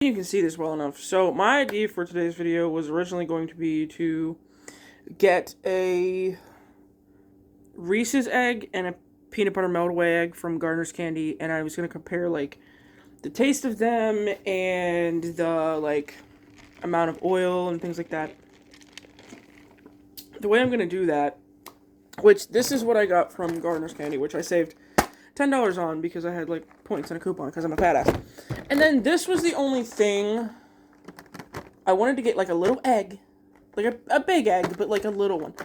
You can see this well enough. So my idea for today's video was originally going to be to get a Reese's egg and a peanut butter melt away egg from Gardner's Candy, and I was going to compare like the taste of them and the like amount of oil and things like that. The way I'm going to do that, which this is what I got from Gardner's Candy, which I saved $10 on because I had like points and a coupon because I'm a fat ass. And then this was the only thing I wanted to get, like a little egg, like a big egg, but like a little one.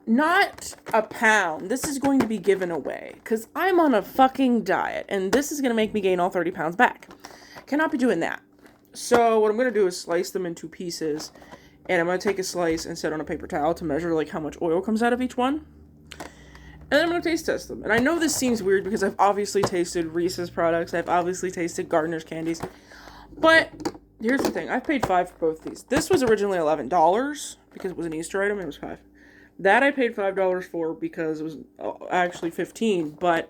Not a pound. This is going to be given away because I'm on a fucking diet and this is going to make me gain all 30 pounds back. Cannot be doing that. So what I'm going to do is slice them into pieces, and I'm going to take a slice and set on a paper towel to measure like how much oil comes out of each one. And then I'm going to taste test them. And I know this seems weird because I've obviously tasted Reese's products. I've obviously tasted Gardner's candies. But here's the thing. I paid $5 for both these. This was originally $11 because it was an Easter item. It was $5. That I paid $5 for because it was actually $15. But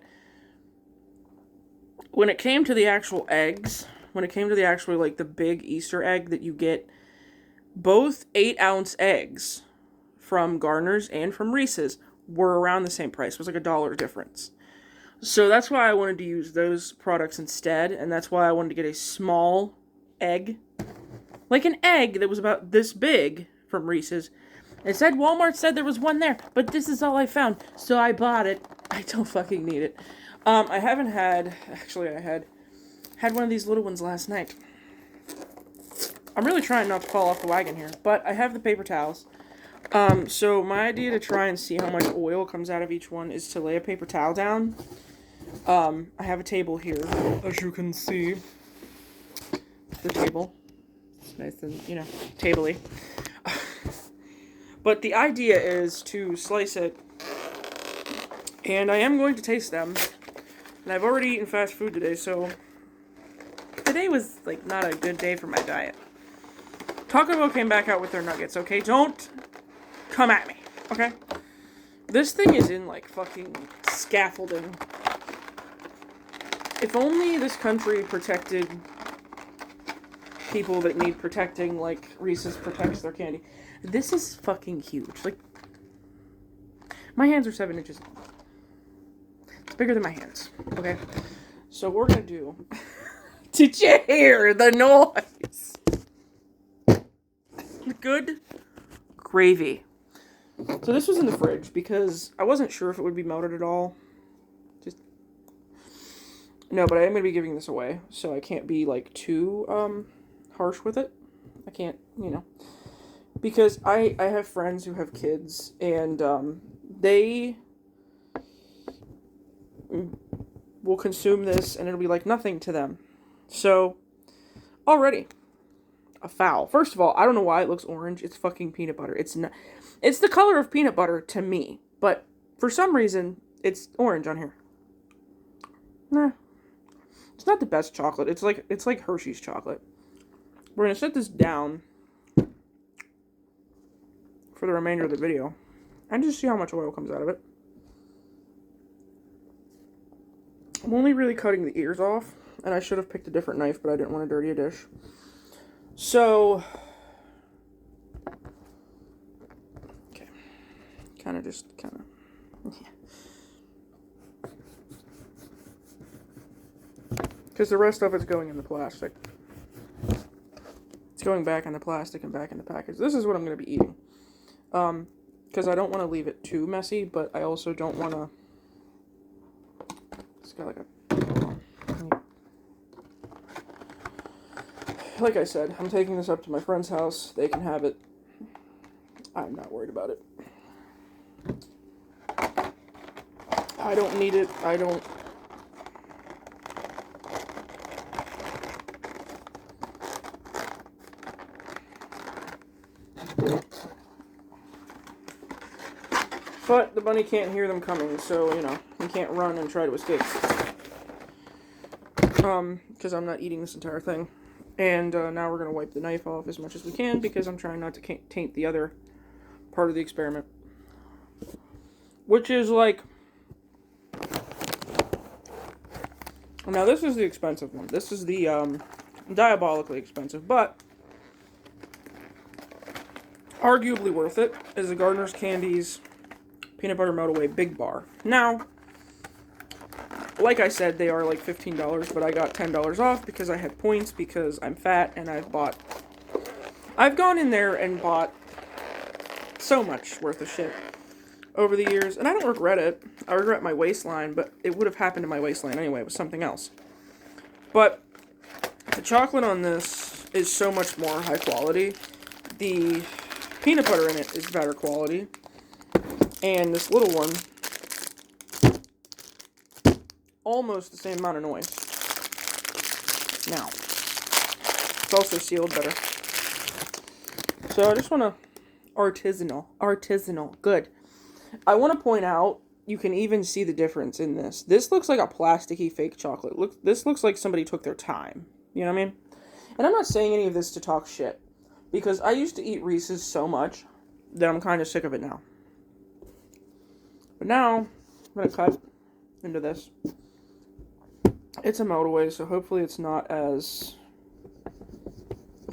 when it came to the actual eggs, when it came to the actual, like, the big Easter egg that you get, both 8-ounce eggs from Gardner's and from Reese's were around the same price. It was like $1 difference. So that's why I wanted to use those products instead, and that's why I wanted to get a small egg. Like an egg that was about this big from Reese's. It said Walmart said there was one there, but this is all I found, so I bought it. I don't fucking need it. I haven't had, actually I had one of these little ones last night. I'm really trying not to fall off the wagon here, but I have the paper towels. So my idea to try and see how much oil comes out of each one is to lay a paper towel down. I have a table here, as you can see. The table. It's nice and, you know, tabley. But the idea is to slice it, and I am going to taste them. And I've already eaten fast food today, so today was, like, not a good day for my diet. Taco Bell came back out with their nuggets, okay? Don't come at me, okay? This thing is in, like, fucking scaffolding. If only this country protected people that need protecting, like Reese's protects their candy. This is fucking huge. Like, my hands are 7 inches long. It's bigger than my hands, okay? So what we're gonna do... Did you hear the noise? Good gravy. So this was in the fridge because I wasn't sure if it would be melted at all. No, but I am going to be giving this away, so I can't be, like, too, harsh with it. I can't, you know. Because I have friends who have kids, and, they will consume this, and it'll be like nothing to them. So, already, a foul. First of all, I don't know why it looks orange. It's fucking peanut butter. It's not. It's the color of peanut butter to me, but for some reason, it's orange on here. Nah. It's not the best chocolate. It's like Hershey's chocolate. We're gonna set this down for the remainder of the video and just see how much oil comes out of it. I'm only really cutting the ears off, and I should have picked a different knife, but I didn't want to dirty a dish. So, okay, kind of, yeah. Because the rest of it's going in the plastic. It's going back in the plastic and back in the package. This is what I'm going to be eating. Because I don't want to leave it too messy, but I also don't want to... It's got like a... Like I said, I'm taking this up to my friend's house. They can have it. I'm not worried about it. I don't need it. I don't... But the bunny can't hear them coming, so, you know, he can't run and try to escape. Because I'm not eating this entire thing. And now we're going to wipe the knife off as much as we can, because I'm trying not to taint the other part of the experiment. Which is, like... Now, this is the expensive one. This is the diabolically expensive, but arguably worth it, is the Gardner's Candies Peanut Butter Melt Away Big Bar. Now, like I said, they are like $15, but I got $10 off because I had points, because I'm fat, and I've gone in there and bought so much worth of shit over the years, and I don't regret it. I regret my waistline, but it would have happened to my waistline anyway. It was something else. But the chocolate on this is so much more high quality. The peanut butter in it is better quality. And this little one, almost the same amount of noise. Now, it's also sealed better. So I just want to, artisanal, good. I want to point out, you can even see the difference in this. This looks like a plasticky fake chocolate. This looks like somebody took their time. You know what I mean? And I'm not saying any of this to talk shit, because I used to eat Reese's so much that I'm kind of sick of it now. But now, I'm going to cut into this. It's a melt away, so hopefully it's not as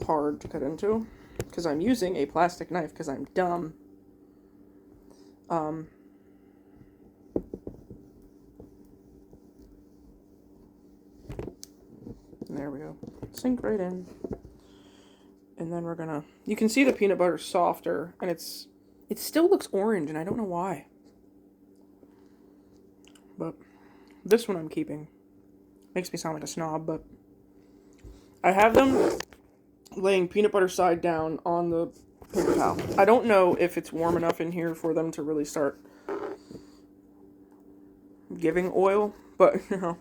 hard to cut into, because I'm using a plastic knife because I'm dumb. There we go. Sink right in. And then we're gonna, you can see the peanut butter's softer, and it still looks orange, and I don't know why. But this one I'm keeping. Makes me sound like a snob, but I have them laying peanut butter side down on the paper towel. I don't know if it's warm enough in here for them to really start giving oil, but you know.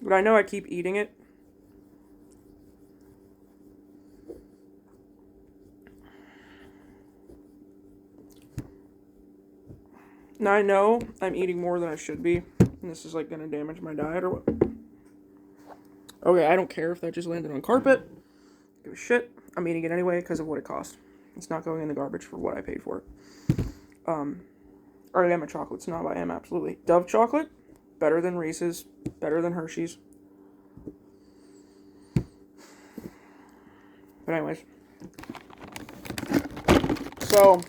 But I know I keep eating it. Now I know I'm eating more than I should be, and this is like gonna damage my diet or what. Okay, I don't care if that just landed on carpet. Give a shit. I'm eating it anyway because of what it cost. It's not going in the garbage for what I paid for it. I am a chocolate snob. I am absolutely. Dove chocolate, better than Reese's, better than Hershey's. But anyways, so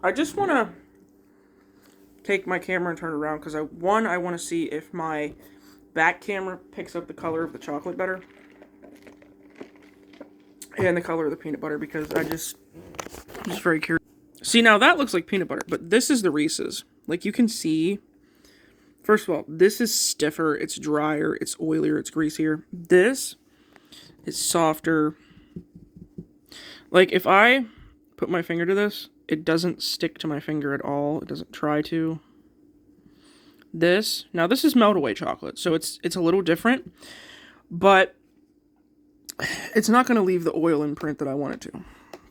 I just want to take my camera and turn it around because I want to see if my back camera picks up the color of the chocolate better and the color of the peanut butter, because I'm just very curious. See, now that looks like peanut butter, but this is the Reese's. Like, you can see, first of all, this is stiffer, it's drier, it's oilier, it's greasier. This is softer. Like, if I put my finger to this, it doesn't stick to my finger at all. It doesn't try to. This is melt away chocolate, so it's a little different, but it's not going to leave the oil imprint that I want it to.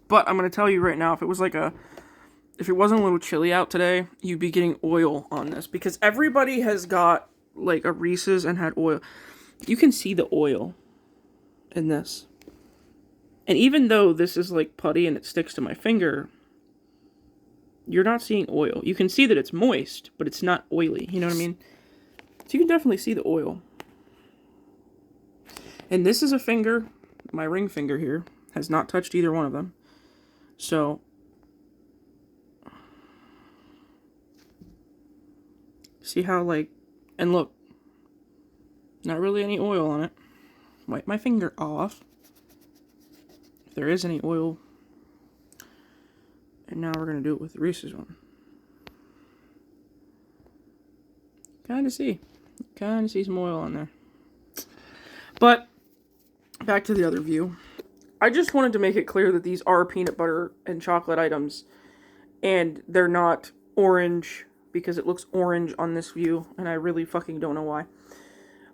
But I'm going to tell you right now, if it wasn't a little chilly out today, you'd be getting oil on this, because everybody has got like a Reese's and had oil. You can see the oil in this. And even though this is like putty and it sticks to my finger, you're not seeing oil. You can see that it's moist, but it's not oily. You know what I mean? So you can definitely see the oil. And this is a finger, my ring finger here, has not touched either one of them. So, see how and look, not really any oil on it. Wipe my finger off, if there is any oil. And now we're going to do it with the Reese's one. Kind of see some oil on there. But, back to the other view. I just wanted to make it clear that these are peanut butter and chocolate items. And they're not orange, because it looks orange on this view. And I really fucking don't know why.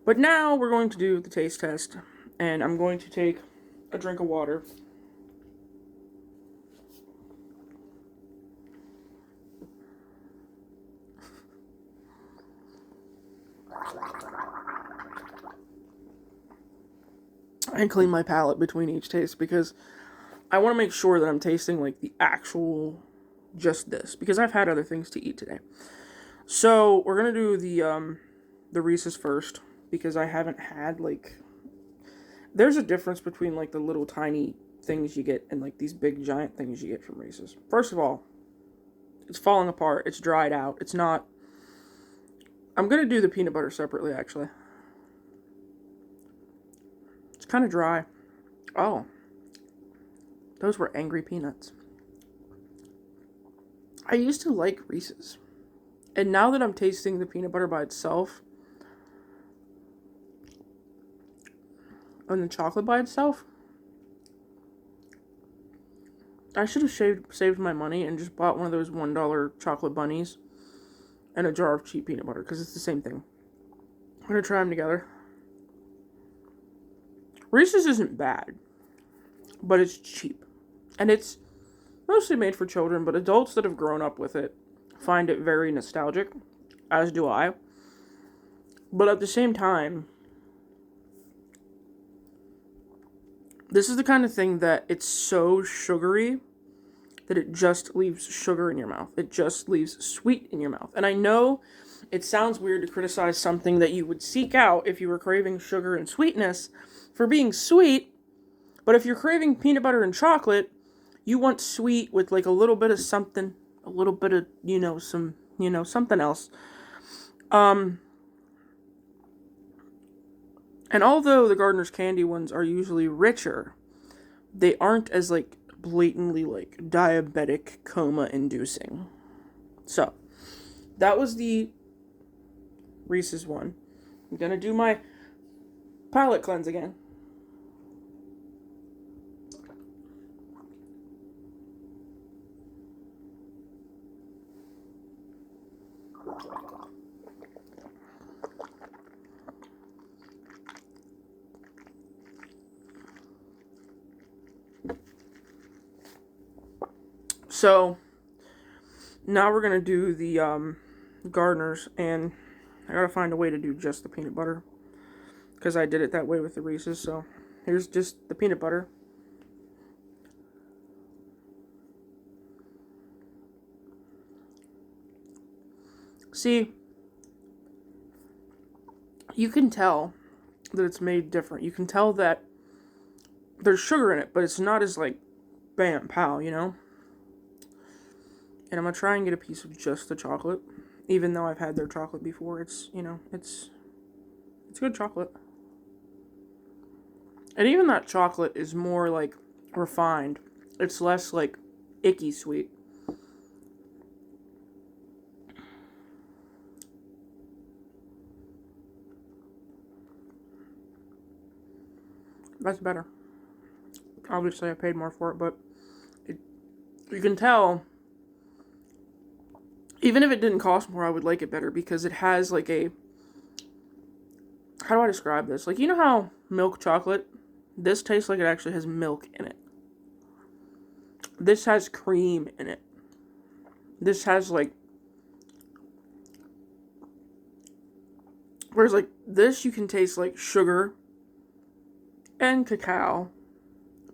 But now we're going to do the taste test. And I'm going to take a drink of water. And clean my palate between each taste, because I want to make sure that I'm tasting like the actual, just this, because I've had other things to eat today. So we're going to do the Reese's first because I haven't had, like... There's a difference between, like, the little tiny things you get and, like, these big giant things you get from Reese's. First of all, it's falling apart. It's dried out. It's not... I'm going to do the peanut butter separately, actually. It's kind of dry. Oh. Those were angry peanuts. I used to like Reese's. And now that I'm tasting the peanut butter by itself, and the chocolate by itself, I should have saved my money and just bought one of those $1 chocolate bunnies and a jar of cheap peanut butter, because it's the same thing. I'm going to try them together. Reese's isn't bad, but it's cheap. And it's mostly made for children, but adults that have grown up with it find it very nostalgic, as do I. But at the same time, this is the kind of thing that it's so sugary that it just leaves sugar in your mouth. It just leaves sweet in your mouth. And I know it sounds weird to criticize something that you would seek out if you were craving sugar and sweetness for being sweet, but if you're craving peanut butter and chocolate, you want sweet with like a little bit of something, a little bit of, something else. And although the Gardner's candy ones are usually richer, they aren't as like blatantly like diabetic coma inducing. So that was the Reese's one. I'm gonna do my palate cleanse again. So now we're gonna do the Gardners, and I gotta find a way to do just the peanut butter because I did it that way with the Reese's. So here's just the peanut butter. See, you can tell that it's made different. You can tell that there's sugar in it, but it's not as like bam pow, And I'm gonna try and get a piece of just the chocolate, even though I've had their chocolate before. It's good chocolate. And even that chocolate is more like refined. It's less like icky sweet. That's better. Obviously, I paid more for it, but you can tell, even if it didn't cost more, I would like it better because it has like a, how do I describe this? Like, you know how milk chocolate, this tastes like it actually has milk in it. This has cream in it. This has like, whereas like this you can taste like sugar and cacao,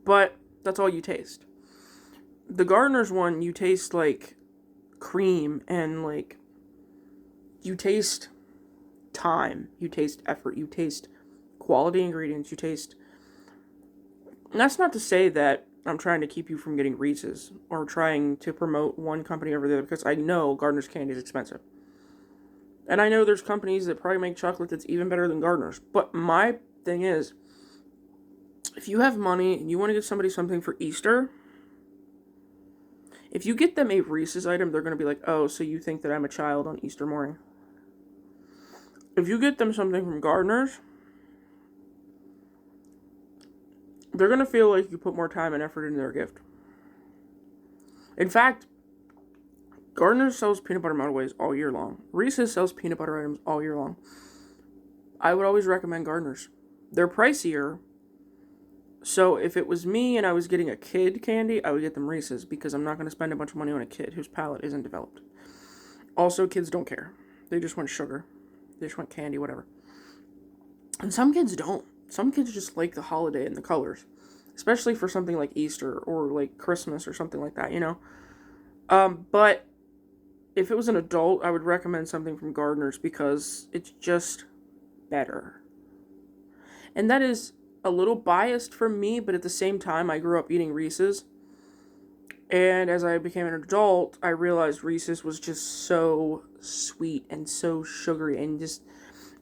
but that's all you taste. The Gardner's one, you taste like cream and like, you taste time, you taste effort, you taste quality ingredients, you taste... And that's not to say that I'm trying to keep you from getting Reese's or trying to promote one company over the other, because I know Gardner's candy is expensive. And I know there's companies that probably make chocolate that's even better than Gardner's. But my thing is, if you have money and you want to get somebody something for Easter, if you get them a Reese's item, they're going to be like, oh, so you think that I'm a child on Easter morning. If you get them something from Gardner's, they're going to feel like you put more time and effort into their gift. In fact, Gardner's sells peanut butter meltaways all year long. Reese's sells peanut butter items all year long. I would always recommend Gardner's. They're pricier. So if it was me and I was getting a kid candy, I would get them Reese's because I'm not going to spend a bunch of money on a kid whose palate isn't developed. Also, kids don't care. They just want sugar. They just want candy, whatever. And some kids don't. Some kids just like the holiday and the colors. Especially for something like Easter or like Christmas or something like that, But if it was an adult, I would recommend something from Gardners because it's just better. And that is a little biased from me, but at the same time, I grew up eating Reese's. And as I became an adult, I realized Reese's was just so sweet and so sugary and just.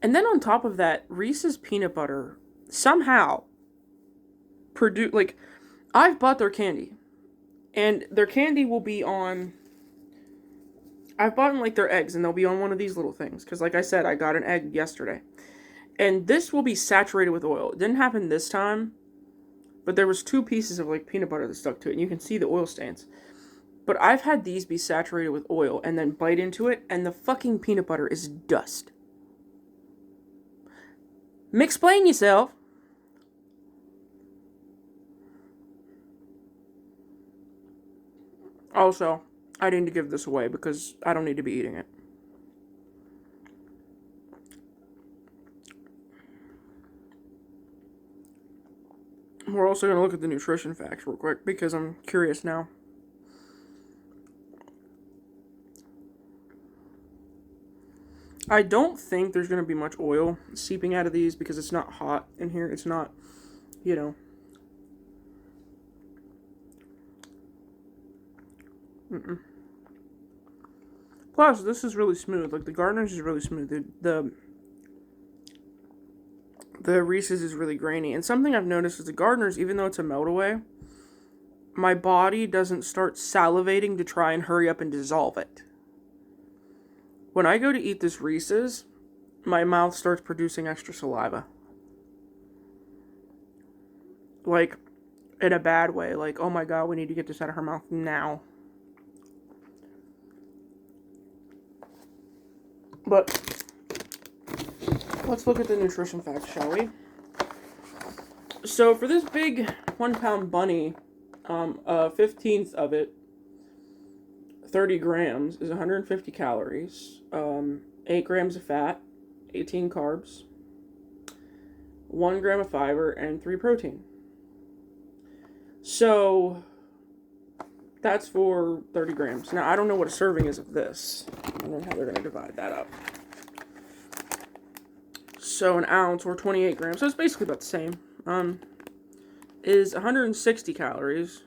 And then on top of that, Reese's peanut butter somehow produce like I've bought their candy, and their candy will be on. I've bought like their eggs, and they'll be on one of these little things because, like I said, I got an egg yesterday, and this will be saturated with oil. It didn't happen this time, but there was 2 pieces of like peanut butter that stuck to it, and you can see the oil stains. But I've had these be saturated with oil and then bite into it, and the fucking peanut butter is dust. M'explain yourself. Also, I need to give this away because I don't need to be eating it. We're also going to look at the nutrition facts real quick because I'm curious now. I don't think there's going to be much oil seeping out of these because it's not hot in here. It's not, you know. Plus, this is really smooth. Like, the Gardners is really smooth. The Reese's is really grainy. And something I've noticed is the Gardners, even though it's a melt away, my body doesn't start salivating to try and hurry up and dissolve it. When I go to eat this Reese's, my mouth starts producing extra saliva. Like, in a bad way. Like, oh my god, we need to get this out of her mouth now. But let's look at the nutrition facts, shall we? So for this big 1 pound bunny, 15th of it, 30 grams, is 150 calories, 8 grams of fat, 18 carbs, 1 gram of fiber, and 3 protein. So that's for 30 grams. Now, I don't know what a serving is of this. I don't know how they're going to divide that up. So an ounce, or 28 grams, so it's basically about the same, is 160 calories.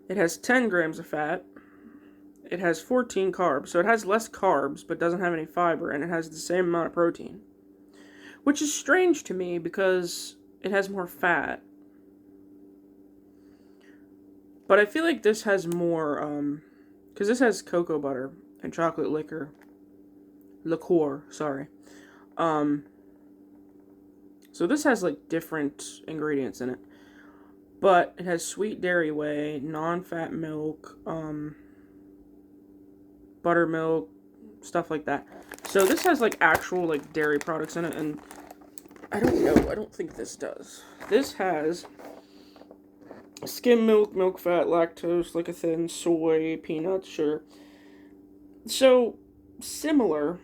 It has 10 grams of fat. It has 14 carbs, so it has less carbs, but doesn't have any fiber, and it has the same amount of protein. Which is strange to me, because it has more fat. But I feel like this has more, because this has cocoa butter and chocolate liquor. Liqueur, sorry. So this has, like, different ingredients in it. But it has sweet dairy whey, non-fat milk, buttermilk, stuff like that. So this has, like, actual, like, dairy products in it, and I don't know. I don't think this does. This has skim milk, milk fat, lactose, lecithin, soy, peanuts, sugar. So, similar.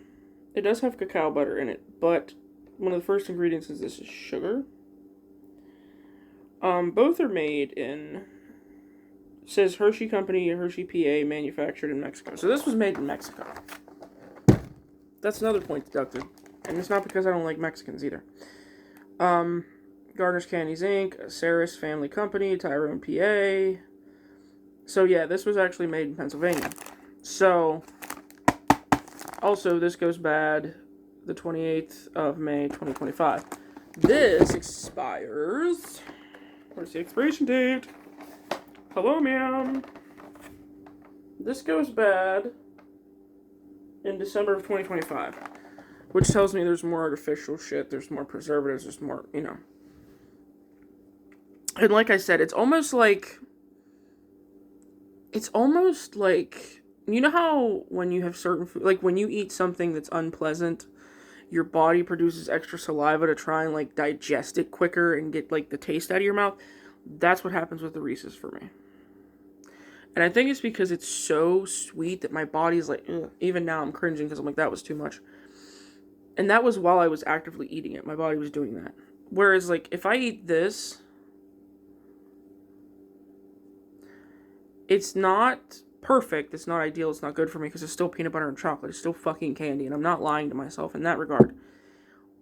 It does have cacao butter in it, but one of the first ingredients is this is sugar. Both are made in, it says Hershey Company, Hershey, PA, manufactured in Mexico. So this was made in Mexico. That's another point deducted. And it's not because I don't like Mexicans either. Gardner's Candies Inc., Saris Family Company, Tyrone, PA. So yeah, this was actually made in Pennsylvania. So, also this goes bad the 28th of May, 2025. This expires. Where's the expiration date? Hello, ma'am. This goes bad in December of 2025. Which tells me there's more artificial shit, there's more preservatives, there's more, you know. And like I said, it's almost like, you know how when you have certain food, like when you eat something that's unpleasant, your body produces extra saliva to try and, like, digest it quicker and get, like, the taste out of your mouth? That's what happens with the Reese's for me. And I think it's because it's so sweet that my body's like, ugh. Even now I'm cringing because I'm like, that was too much. And that was while I was actively eating it. My body was doing that. Whereas, like, if I eat this, it's not perfect. It's not ideal. It's not good for me because it's still peanut butter and chocolate. It's still fucking candy, and I'm not lying to myself in that regard.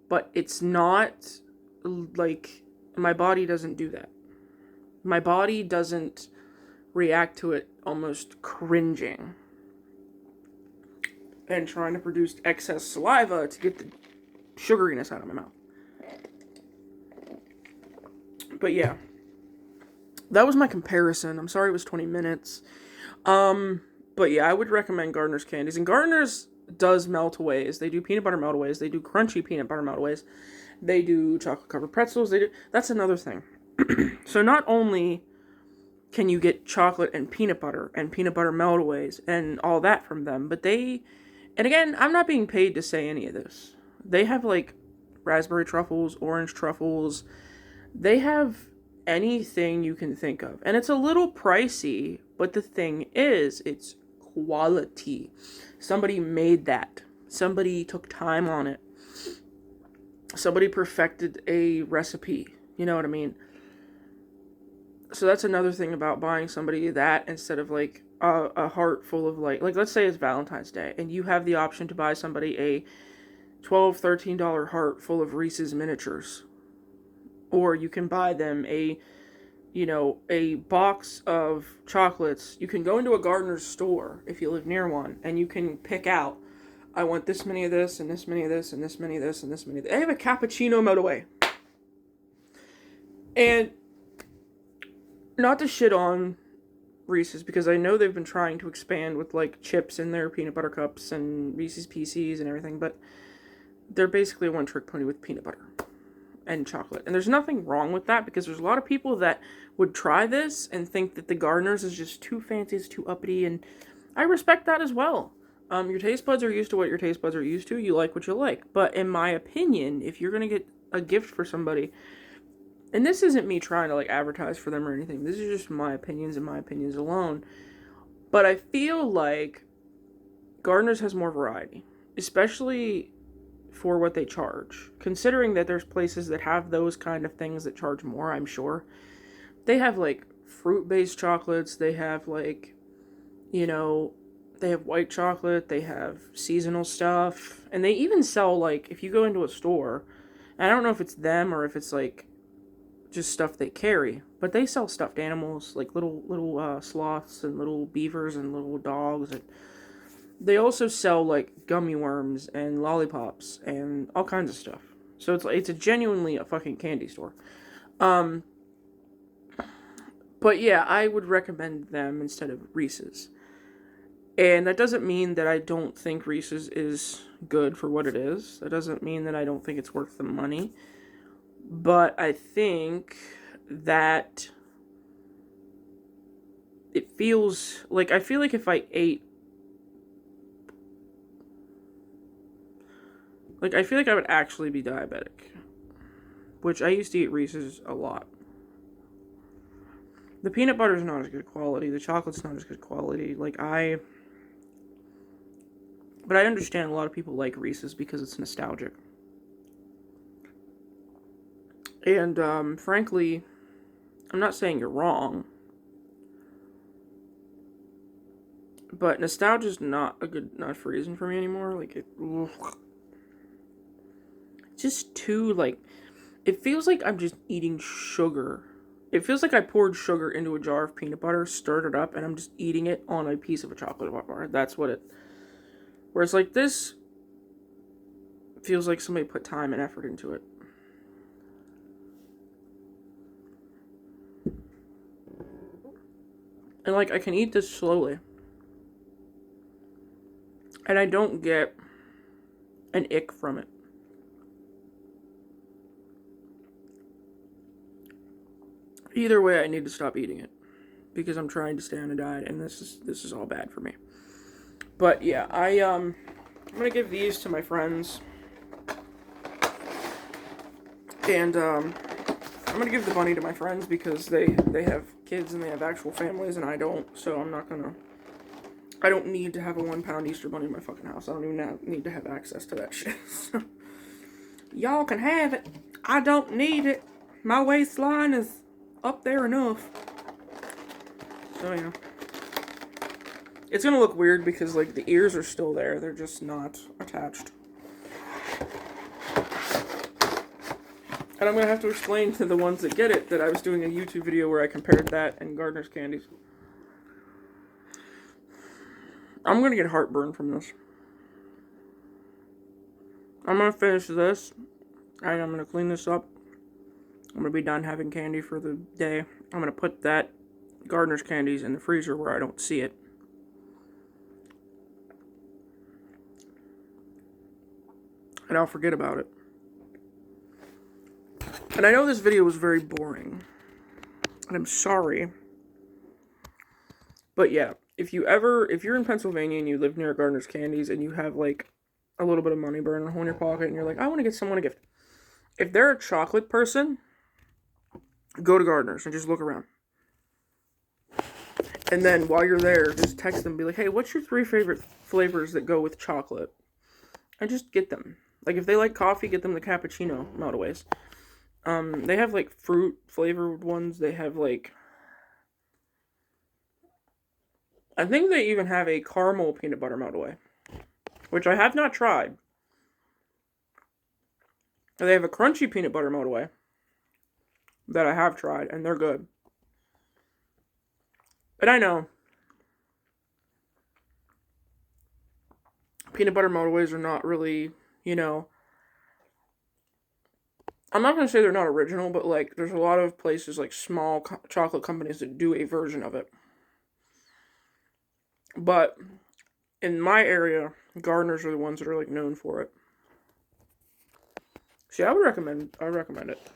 But it's not like my body doesn't do that. My body doesn't react to it almost cringing and trying to produce excess saliva to get the sugariness out of my mouth. But yeah, that was my comparison. I'm sorry it was 20 minutes. But yeah, I would recommend Gardner's candies. And Gardner's does melt-aways. They do peanut butter melt-aways. They do crunchy peanut butter melt-aways. They do chocolate-covered pretzels. That's another thing. So not only can you get chocolate and peanut butter melt-aways and all that from them, but and again, I'm not being paid to say any of this. They have like raspberry truffles, orange truffles. They have anything you can think of. And it's a little pricey, but the thing is, it's quality. Somebody made that. Somebody took time on it. Somebody perfected a recipe. You know what I mean? So that's another thing about buying somebody that instead of like a heart full of like let's say it's Valentine's Day and you have the option to buy somebody a $12, $13 heart full of Reese's miniatures. Or you can buy them a box of chocolates. You can go into a Gardner's store if you live near one, and you can pick out, I want this many of this, and this many of this, and this many of this, and this many of this. I have a cappuccino melt-away. And not to shit on Reese's, because I know they've been trying to expand with, like, chips in their peanut butter cups and Reese's Pieces and everything, but they're basically a one-trick pony with peanut butter and chocolate. And there's nothing wrong with that, because there's a lot of people that would try this and think that the Gardners is just too fancy, it's too uppity, and I respect that as well. Your taste buds are used to what your taste buds are used to. You like what you like. But in my opinion, if you're going to get a gift for somebody, and this isn't me trying to like advertise for them or anything, this is just my opinions and my opinions alone, but I feel like Gardner's has more variety, especially for what they charge. Considering that there's places that have those kind of things that charge more, I'm sure. They have like fruit-based chocolates, they have like, they have white chocolate, they have seasonal stuff, and they even sell like, if you go into a store, and I don't know if it's them or if it's like just stuff they carry, but they sell stuffed animals, like little sloths and little beavers and little dogs, and they also sell like gummy worms and lollipops and all kinds of stuff. So it's a genuinely a fucking candy store. But yeah, I would recommend them instead of Reese's. And that doesn't mean that I don't think Reese's is good for what it is. That doesn't mean that I don't think it's worth the money. But I think that it feels like, I feel like if I ate, like, I feel like I would actually be diabetic. Which I used to eat Reese's a lot. The peanut butter is not as good quality. The chocolate's not as good quality. But I understand a lot of people like Reese's because it's nostalgic. And, frankly, I'm not saying you're wrong. But nostalgia's not a good enough reason for me anymore. Just too, it feels like I'm just eating sugar. It feels like I poured sugar into a jar of peanut butter, stirred it up, and I'm just eating it on a piece of a chocolate bar. That's what it... Whereas, this feels like somebody put time and effort into it. And, I can eat this slowly. And I don't get an ick from it. Either way, I need to stop eating it. Because I'm trying to stay on a diet, and this is all bad for me. But, yeah, I'm gonna give these to my friends. And, I'm gonna give the bunny to my friends because they have kids and they have actual families and I don't, so I don't need to have a 1 pound Easter bunny in my fucking house. I don't even need to have access to that shit. So, y'all can have it. I don't need it. My waistline is up there enough. So, yeah. It's gonna look weird because, like, the ears are still there. They're just not attached. And I'm gonna have to explain to the ones that get it that I was doing a YouTube video where I compared that and Gardner's candies. I'm gonna get heartburn from this. I'm gonna finish this, and I'm gonna clean this up. I'm gonna be done having candy for the day. I'm gonna put that Gardner's candies in the freezer where I don't see it. And I'll forget about it. And I know this video was very boring. And I'm sorry. But yeah, if you're in Pennsylvania and you live near Gardner's Candies and you have, like, a little bit of money burning a hole in your pocket and you're like, I want to get someone a gift. If they're a chocolate person, go to Gardner's and just look around. And then while you're there, just text them and be like, hey, what's your 3 favorite flavors that go with chocolate? And just get them. Like, if they like coffee, get them the cappuccino meltaways. They have, like, fruit flavored ones. They have, like, I think they even have a caramel peanut butter meltaway, which I have not tried. They have a crunchy peanut butter meltaway that I have tried, and they're good. But I know peanut butter meltaways are not really, you know, I'm not going to say they're not original, but, like, there's a lot of places, like, small chocolate companies that do a version of it. But in my area, Gardners are the ones that are, like, known for it. See, I recommend it.